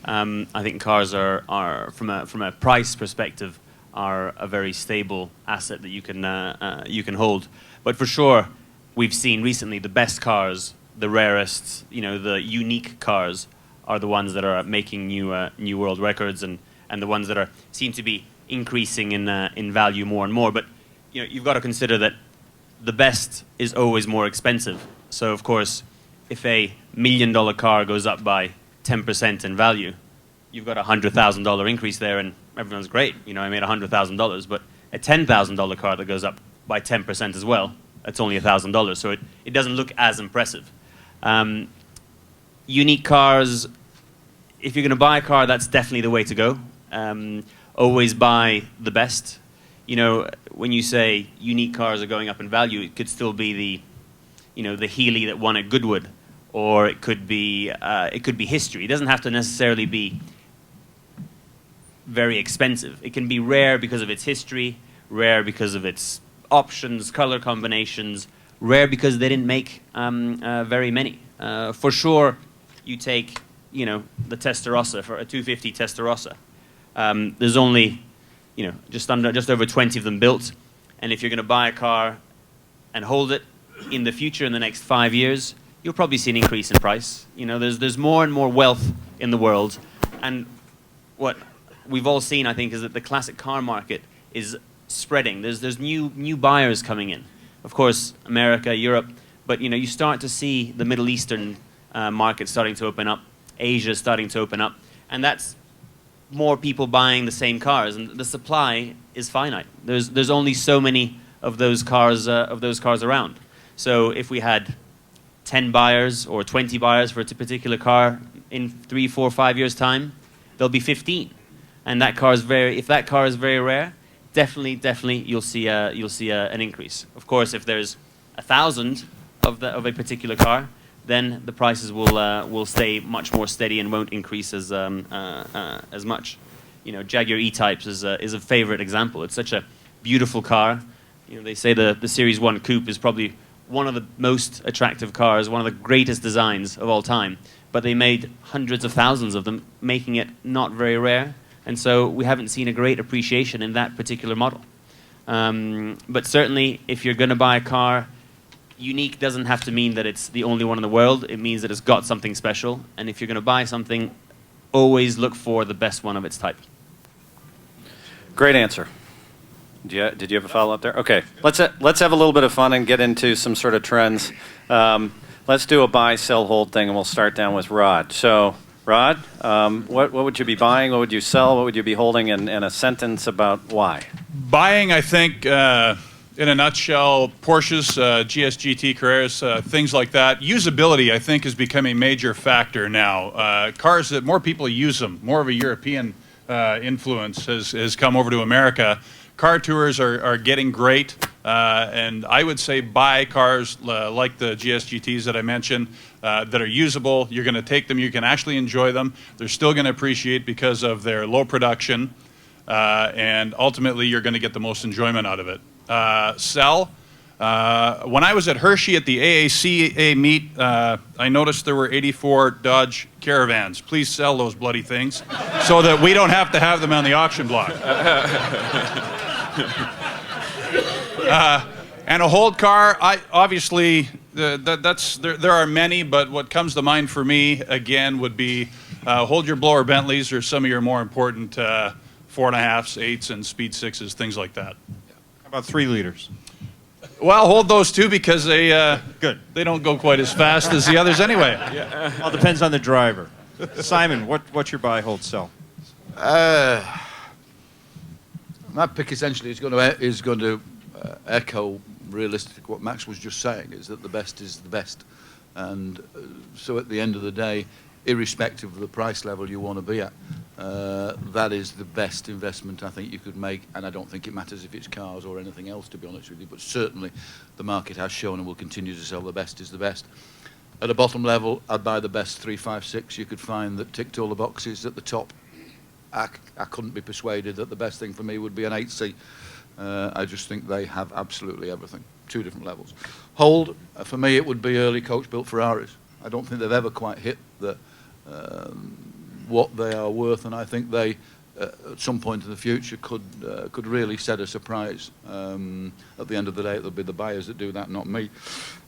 I think cars are from a price perspective are a very stable asset that you can hold. But for sure, we've seen recently the best cars, the rarest, the unique cars are the ones that are making new world records, and the ones that seem to be increasing in value more and more. But you've got to consider that the best is always more expensive. So of course, if a $1 million car goes up by 10% in value, you've got a $100,000 increase there, and everyone's great. I made $100,000, but a $10,000 car that goes up by 10% as well, that's only $1,000. So it doesn't look as impressive. Unique cars, if you're going to buy a car, that's definitely the way to go. Always buy the best. When you say unique cars are going up in value, it could still be the Healy that won at Goodwood, or it could be history. It doesn't have to necessarily be very expensive. It can be rare because of its history, rare because of its options, color combinations, rare because they didn't make very many. For sure, you take the Testarossa, for a 250 Testarossa. There's only just over 20 of them built, and if you're going to buy a car and hold it, in the future, in the next 5 years, you'll probably see an increase in price. You know, there's more and more wealth in the world, and what we've all seen, I think, is that the classic car market is spreading. There's new buyers coming in. Of course, America, Europe, but you know, you start to see the Middle Eastern market starting to open up, Asia starting to open up, and that's more people buying the same cars, and the supply is finite. There's only so many of those cars around. So if we had 10 buyers or 20 buyers for a particular car in 3, 4, 5 years' time, there'll be 15. And that car is if that car is very rare, definitely you'll see an increase. Of course, if there's 1,000 of a particular car, then the prices will stay much more steady and won't increase as much. You know, Jaguar E-Types is a favorite example. It's such a beautiful car. You know, they say the Series 1 Coupe is probably one of the most attractive cars, one of the greatest designs of all time. But they made hundreds of thousands of them, making it not very rare. And so we haven't seen a great appreciation in that particular model. But certainly, if you're going to buy a car, unique doesn't have to mean that it's the only one in the world. It means that it's got something special. And if you're going to buy something, always look for the best one of its type. Great answer. Did you have a follow-up there? Okay, let's have a little bit of fun and get into some sort of trends. Let's do a buy, sell, hold thing, and we'll start down with Rod. So, Rod, what would you be buying? What would you sell? What would you be holding? And a sentence about why. Buying, I think, in a nutshell, Porsches, GSGT Carreras, things like that. Usability, I think, is becoming a major factor now. Cars that more people use them, more of a European influence has come over to America. Car tours are getting great, and I would say buy cars like the GSGTs that I mentioned that are usable. You're going to take them, you can actually enjoy them. They're still going to appreciate because of their low production, and ultimately you're going to get the most enjoyment out of it. Sell. When I was at Hershey at the AACA meet, I noticed there were 84 Dodge Caravans. Please sell those bloody things so that we don't have to have them on the auction block. And a hold car, obviously, there are many, but what comes to mind for me, again, would be hold your blower Bentleys or some of your more important 4.5s, 8s, and Speed 6s, things like that. How about 3 liters? Well, hold those too because they they don't go quite as fast as the others anyway. Yeah. Well, it depends on the driver. Simon, what's your buy, hold, sell? My pick essentially is going to echo realistically what Max was just saying, is that the best is the best. And so at the end of the day, irrespective of the price level you want to be at, that is the best investment I think you could make. And I don't think it matters if it's cars or anything else, to be honest with you. But certainly the market has shown and will continue to sell the best is the best. At a bottom level, I'd buy the best 356 you could find that ticked all the boxes at the top. I couldn't be persuaded that the best thing for me would be an 8C. I just think they have absolutely everything, 2 different levels. Hold, for me, it would be early coach-built Ferraris. I don't think they've ever quite hit what they are worth, and I think they, at some point in the future, could really set a surprise. At the end of the day, it'll be the buyers that do that, not me.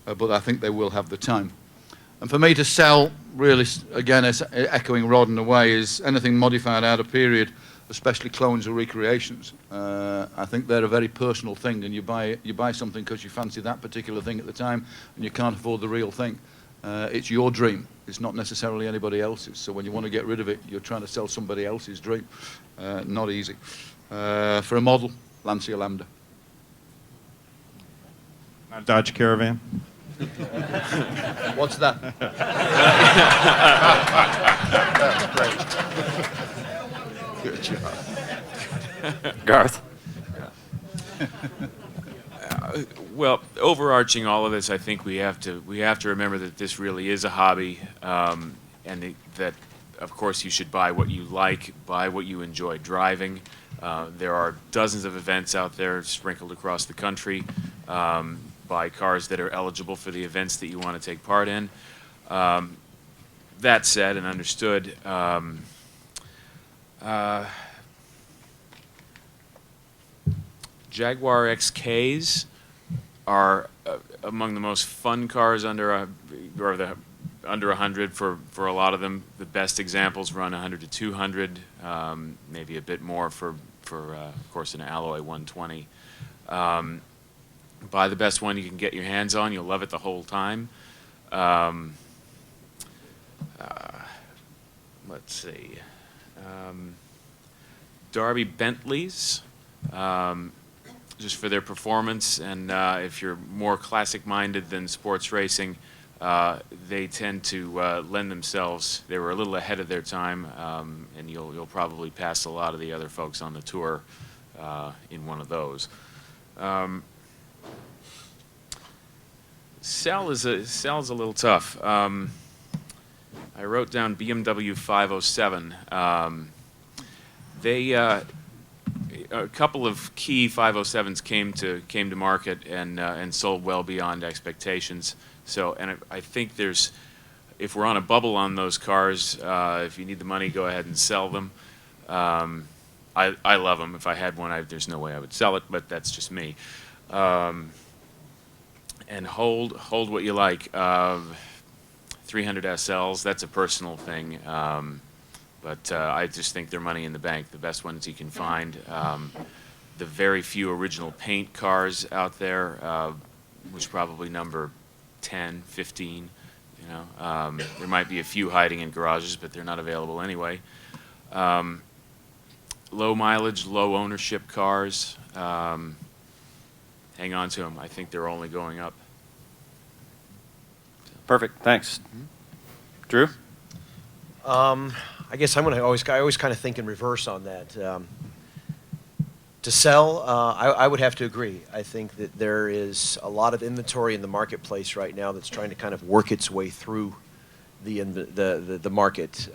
But I think they will have the time. And for me to sell, really, again, echoing Rod in a way, is anything modified out of period, especially clones or recreations. I think they're a very personal thing, and you buy something because you fancy that particular thing at the time, and you can't afford the real thing. It's your dream. It's not necessarily anybody else's. So when you want to get rid of it, you're trying to sell somebody else's dream. Not easy. For a model, Lancia Lambda. Not Dodge Caravan? What's that? Good job. Garth. Well, overarching all of this, I think we have to remember that this really is a hobby, and that, of course, you should buy what you like, buy what you enjoy driving. There are dozens of events out there sprinkled across the country. Buy cars that are eligible for the events that you want to take part in. That said and understood, Jaguar XKs are among the most fun cars under under 100 for a lot of them. The best examples run 100 to 200, maybe a bit more for of course, an alloy 120. Buy the best one you can get your hands on. You'll love it the whole time. Let's see. Derby Bentleys, just for their performance, and if you're more classic-minded than sports racing, they tend to lend themselves. They were a little ahead of their time, and you'll probably pass a lot of the other folks on the tour in one of those. Sell's a little tough. I wrote down BMW 507. A couple of key 507s came to market and sold well beyond expectations. So, and I think if we're on a bubble on those cars, if you need the money, go ahead and sell them. I love them. If I had one, there's no way I would sell it, but that's just me. And hold what you like. 300 SLs, that's a personal thing. But I just think they're money in the bank, the best ones you can find. The very few original paint cars out there, which probably number 10, 15, you know. There might be a few hiding in garages, but they're not available anyway. Low mileage, low ownership cars, hang on to them. I think they're only going up. Perfect. Thanks. Drew? I guess I always kind of think in reverse on that. To sell, I would have to agree. I think that there is a lot of inventory in the marketplace right now that's trying to kind of work its way through the market.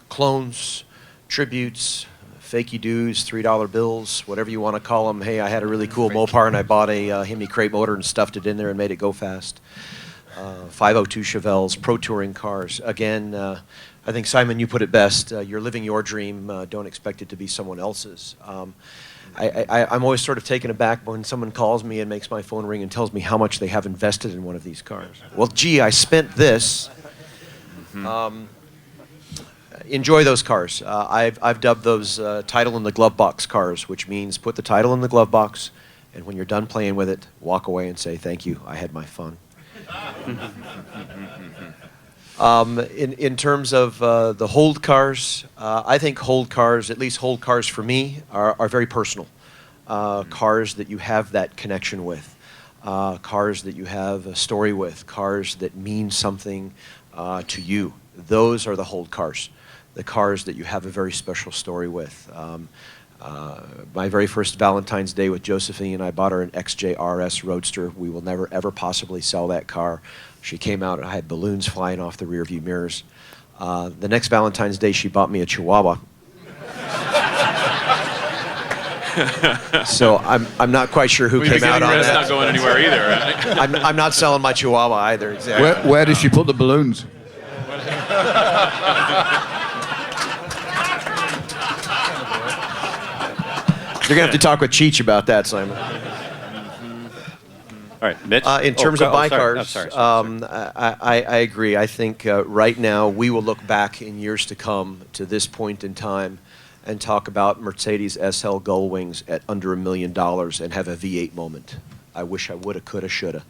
Clones, tributes, fakey doos, $3 bills, whatever you want to call them. Hey, I had a really cool Mopar and I bought a Hemi crate motor and stuffed it in there and made it go fast. 502 Chevelles, Pro Touring cars. Again, I think, Simon, you put it best. You're living your dream. Don't expect it to be someone else's. I'm always sort of taken aback when someone calls me and makes my phone ring and tells me how much they have invested in one of these cars. Well, gee, I spent this. Enjoy those cars. I've dubbed those title in the glove box cars, which means put the title in the glove box, and when you're done playing with it, walk away and say, thank you, I had my fun. In terms of the hold cars, I think hold cars, at least hold cars for me, are very personal. Cars that you have that connection with, cars that you have a story with, cars that mean something to you. Those are the hold cars, the cars that you have a very special story with. My very first Valentine's Day with Josephine, I bought her an XJ-RS Roadster. We will never, ever possibly sell that car. She came out and I had balloons flying off the rearview mirrors. The next Valentine's Day, she bought me a Chihuahua. So I'm not quite sure who came out on that. That's not going anywhere either, right? I'm not selling my Chihuahua either, exactly. Where did she put the balloons? You're going to have to talk with Cheech about that, Simon. All right, Mitch? In terms of buy sorry. cars, Sorry. I agree. I think right now we will look back in years to come to this point in time and talk about Mercedes SL Gullwings at under $1 million and have a V8 moment. I wish I woulda, coulda, shoulda.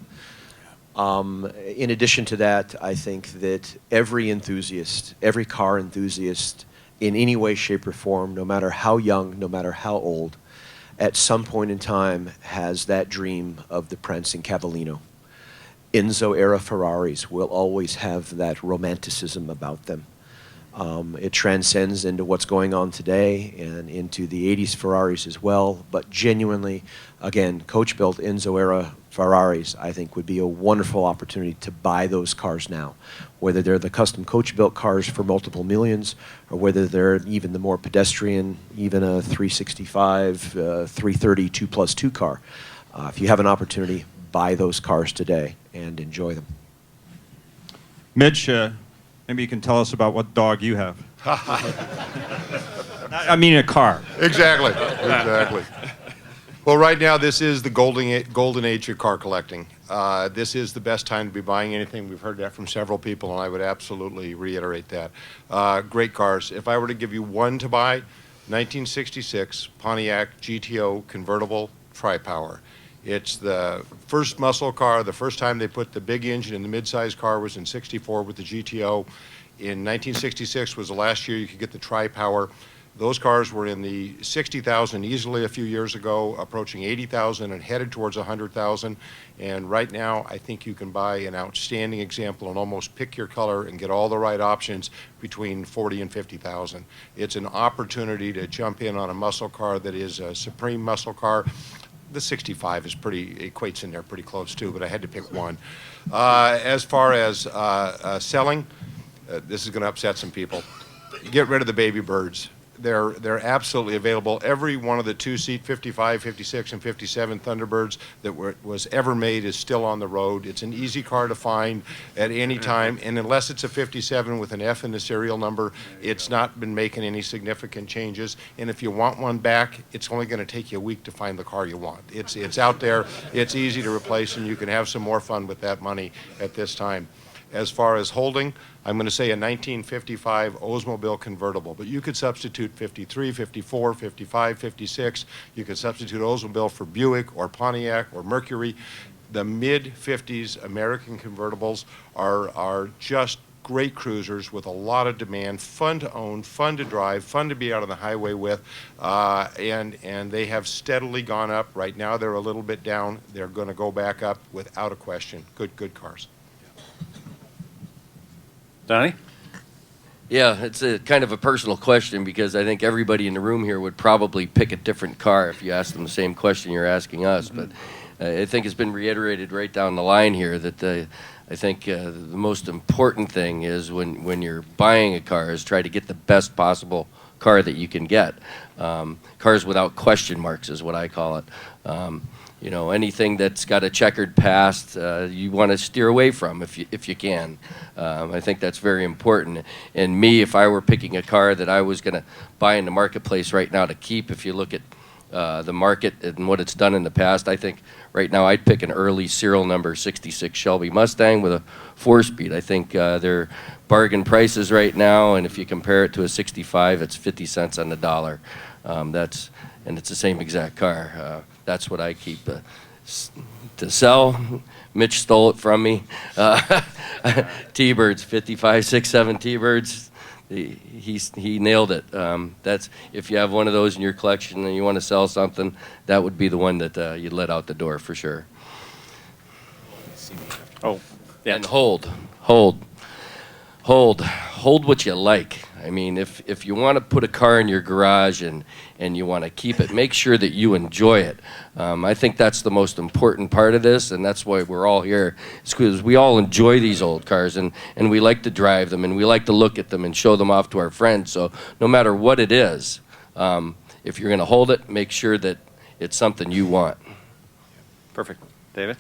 In addition to that, I think that every enthusiast, every car enthusiast, in any way, shape, or form, no matter how young, no matter how old, at some point in time has that dream of the prancing cavallino. Enzo-era Ferraris will always have that romanticism about them. It transcends into what's going on today and into the 80s Ferraris as well, but genuinely, again, coach-built Enzo-era Ferraris, I think, would be a wonderful opportunity to buy those cars now, whether they're the custom coach-built cars for multiple millions, or whether they're even the more pedestrian, even a 365, 330 2+2 car. If you have an opportunity, buy those cars today and enjoy them. Mitch, maybe you can tell us about what dog you have. I mean a car. Exactly. Well, right now, this is the golden age of car collecting. This is the best time to be buying anything. We've heard that from several people, and I would absolutely reiterate that. Great cars. If I were to give you one to buy, 1966 Pontiac GTO convertible tri-power. It's the first muscle car. The first time they put the big engine in the mid-size car was in '64 with the GTO. In 1966 was the last year you could get the tri-power. Those cars were in the 60,000 easily a few years ago, approaching 80,000 and headed towards 100,000. And right now, I think you can buy an outstanding example and almost pick your color and get all the right options between 40 and 50,000. It's an opportunity to jump in on a muscle car that is a supreme muscle car. The 65 is equates in there pretty close too, but I had to pick one. As far as selling, this is going to upset some people. Get rid of the baby birds. They're absolutely available. Every one of the two-seat 55, 56, and 57 Thunderbirds that was ever made is still on the road. It's an easy car to find at any time, and unless it's a 57 with an F in the serial number, it's not been making any significant changes. And if you want one back, it's only going to take you a week to find the car you want. It's out there. It's easy to replace, and you can have some more fun with that money at this time. As far as holding, I'm going to say a 1955 Oldsmobile convertible, but you could substitute 53, 54, 55, 56. You could substitute Oldsmobile for Buick or Pontiac or Mercury. The mid-50s American convertibles are just great cruisers with a lot of demand, fun to own, fun to drive, fun to be out on the highway with, and they have steadily gone up. Right now they're a little bit down. They're going to go back up without a question. Good cars. Donnie? Yeah, it's a kind of a personal question because I think everybody in the room here would probably pick a different car if you asked them the same question you're asking us. But I think it's been reiterated right down the line here that I think the most important thing is when you're buying a car is try to get the best possible car that you can get. Cars without question marks is what I call it. You know, anything that's got a checkered past, you want to steer away from if you can. I think that's very important. And me, if I were picking a car that I was going to buy in the marketplace right now to keep, if you look at the market and what it's done in the past, I think right now I'd pick an early serial number 66 Shelby Mustang with a 4-speed. I think they're bargain prices right now, and if you compare it to a 65, it's 50 cents on the dollar. And it's the same exact car. That's what I keep to sell. Mitch stole it from me. T-Birds, 55, 67 T-Birds. He nailed it. That's if you have one of those in your collection and you want to sell something, that would be the one that you'd let out the door for sure. Oh, yeah. And hold what you like. I mean, if you want to put a car in your garage and you want to keep it, make sure that you enjoy it. I think that's the most important part of this, and that's why we're all here. It's because we all enjoy these old cars, and we like to drive them, and we like to look at them and show them off to our friends. So no matter what it is, if you're going to hold it, make sure that it's something you want. Perfect. David?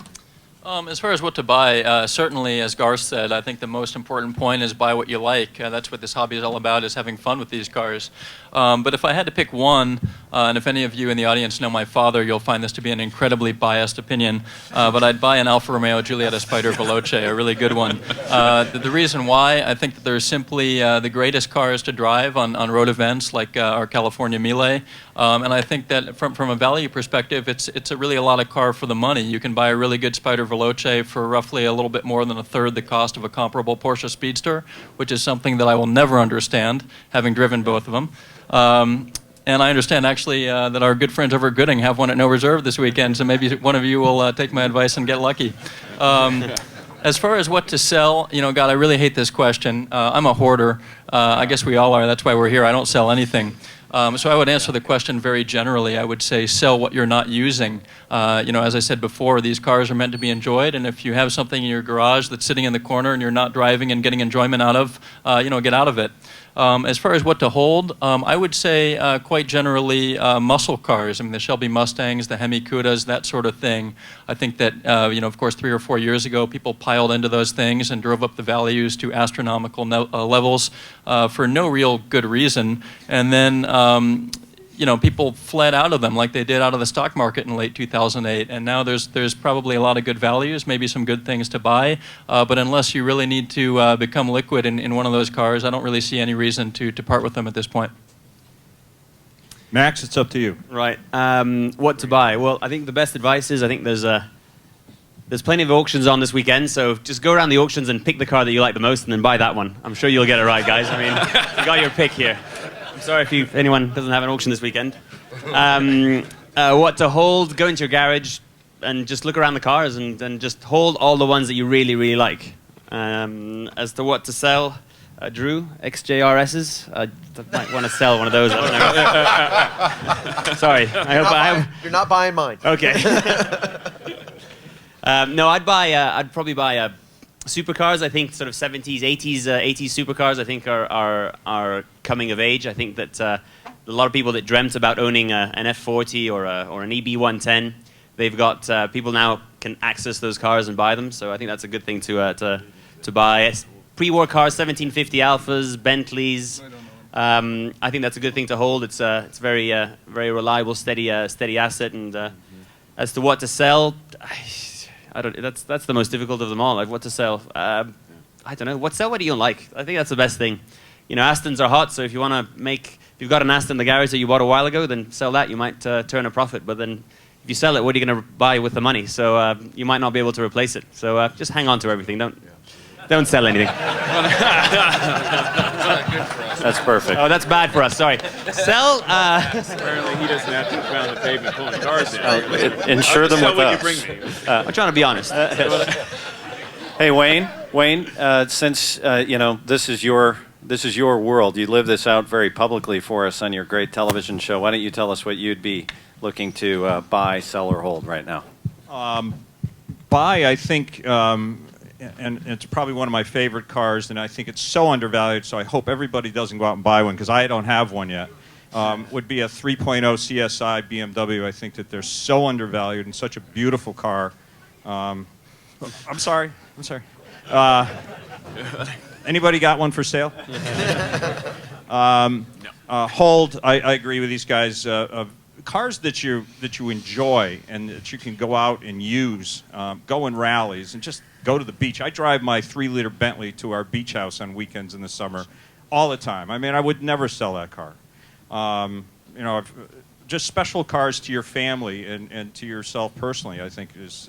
As far as what to buy, certainly, as Garth said, I think the most important point is buy what you like. That's what this hobby is all about, is having fun with these cars. But if I had to pick one, and if any of you in the audience know my father, you'll find this to be an incredibly biased opinion, but I'd buy an Alfa Romeo Giulietta Spider Veloce, a really good one. The reason why, I think that they're simply the greatest cars to drive on road events like our California Mille. And I think that from a value perspective, it's really a lot of car for the money. You can buy a really good Spider Veloce for roughly a little bit more than a third the cost of a comparable Porsche Speedster, which is something that I will never understand, having driven both of them. And I understand actually that our good friends over at Gooding have one at no reserve this weekend, so maybe one of you will take my advice and get lucky. As far as what to sell, you know, God, I really hate this question. I'm a hoarder. I guess we all are. That's why we're here. I don't sell anything. So I would answer the question very generally. I would say sell what you're not using. You know, as I said before, these cars are meant to be enjoyed, and if you have something in your garage that's sitting in the corner and you're not driving and getting enjoyment out of, you know, get out of it. As far as what to hold, I would say quite generally muscle cars. I mean, the Shelby Mustangs, the Hemi Cudas, that sort of thing. I think that, you know, of course, 3 or 4 years ago, people piled into those things and drove up the values to astronomical levels for no real good reason. And then, people fled out of them like they did out of the stock market in late 2008. And now there's probably a lot of good values, maybe some good things to buy. But unless you really need to become liquid in one of those cars, I don't really see any reason to part with them at this point. Max, it's up to you. Right. What to buy? Well, I think the best advice is I think there's plenty of auctions on this weekend, so just go around the auctions and pick the car that you like the most and then buy that one. I'm sure you'll get it right, guys. I mean, you got your pick here. I'm sorry if anyone doesn't have an auction this weekend. What to hold, go into your garage and just look around the cars and just hold all the ones that you really, really like. As to what to sell, Drew, XJRSs. I might want to sell one of those. I don't know. Sorry. You're not buying mine. Okay. No, I'd probably buy supercars. I think sort of 70s, 80s supercars. I think are coming of age. I think that a lot of people that dreamt about owning an F40 or an EB110, they've got people now can access those cars and buy them. So I think that's a good thing to buy. Pre-war cars, 1750 Alphas, Bentleys. I think that's a good thing to hold. It's very reliable, steady asset. And as to what to sell, I don't. That's the most difficult of them all. Like what to sell. I don't know. What do you like? I think that's the best thing. Astons are hot. So if you've got an Aston in the garage that you bought a while ago, then sell that. You might turn a profit. But then if you sell it, what are you going to buy with the money? So you might not be able to replace it. So just hang on to everything. Don't sell anything. That's perfect. Oh, that's bad for us. Sorry. Sell. Apparently, he doesn't have to go around the pavement pulling cars in. Insure them with us. I'm trying to be honest. Hey, Wayne, since this is your world, you live this out very publicly for us on your great television show. Why don't you tell us what you'd be looking to buy, sell, or hold right now? Buy, I think, and it's probably one of my favorite cars, and I think it's so undervalued, so I hope everybody doesn't go out and buy one, because I don't have one yet, would be a 3.0 CSI BMW. I think that they're so undervalued and such a beautiful car. I'm sorry. Anybody got one for sale? Hold, I agree with these guys. Cars that you enjoy and that you can go out and use, go in rallies and just go to the beach. I drive my 3-liter Bentley to our beach house on weekends in the summer all the time. I mean, I would never sell that car. Just special cars to your family and to yourself personally, I think is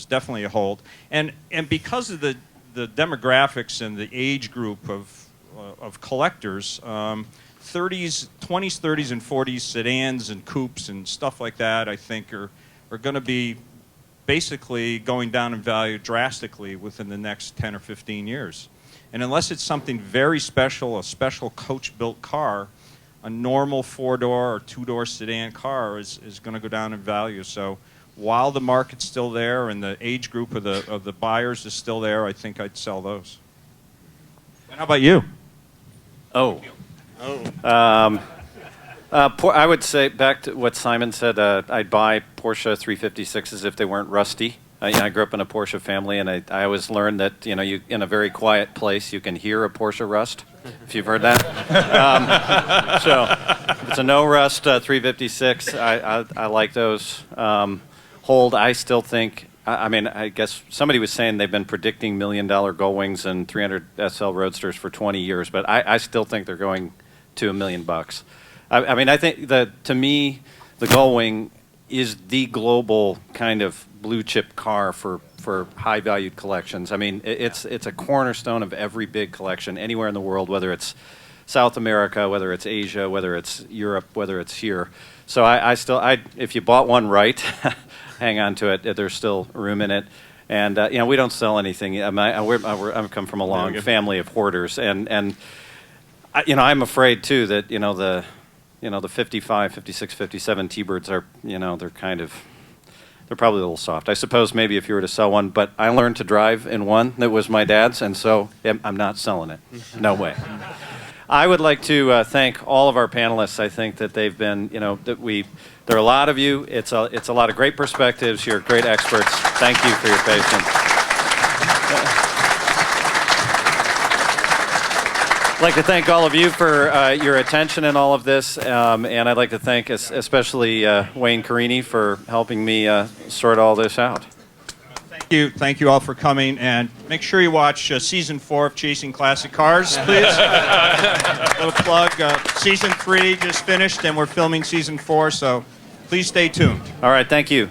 definitely a hold. And because of the demographics and the age group of collectors, 20s, 30s, and 40s sedans and coupes and stuff like that, I think, are going to be basically going down in value drastically within the next 10 or 15 years. And unless it's something very special, a special coach-built car, a normal 4-door or 2-door sedan car is going to go down in value. So while the market's still there and the age group of the buyers is still there, I think I'd sell those. And how about you? I would say, back to what Simon said, I'd buy Porsche 356s if they weren't rusty. I grew up in a Porsche family, and I always learned that you in a very quiet place you can hear a Porsche rust. If you've heard that, so it's a no rust 356. I like those. Hold. I still think. I guess somebody was saying they've been predicting $1 million Gull Wings and 300 SL Roadsters for 20 years, but I still think they're going to $1 million. I think that, to me, the Gull Wing is the global kind of blue chip car for high valued collections. I mean, it's a cornerstone of every big collection anywhere in the world, whether it's South America, whether it's Asia, whether it's Europe, whether it's here. So if you bought one right, hang on to it. There's still room in it. And we don't sell anything. I've come from a long family of hoarders, and I'm afraid too that the 55, 56, 57 T-Birds are they're probably a little soft. I suppose maybe if you were to sell one, but I learned to drive in one that was my dad's, and so I'm not selling it. No way. I would like to thank all of our panelists. I think that they've been, there are a lot of you. It's a lot of great perspectives. You're great experts. Thank you for your patience. I'd like to thank all of you for your attention in all of this, and I'd like to thank especially Wayne Carini for helping me sort all this out. Thank you all for coming, and make sure you watch season 4 of Chasing Classic Cars, please. Little plug. Season 3 just finished, and we're filming season 4, so please stay tuned. All right, thank you.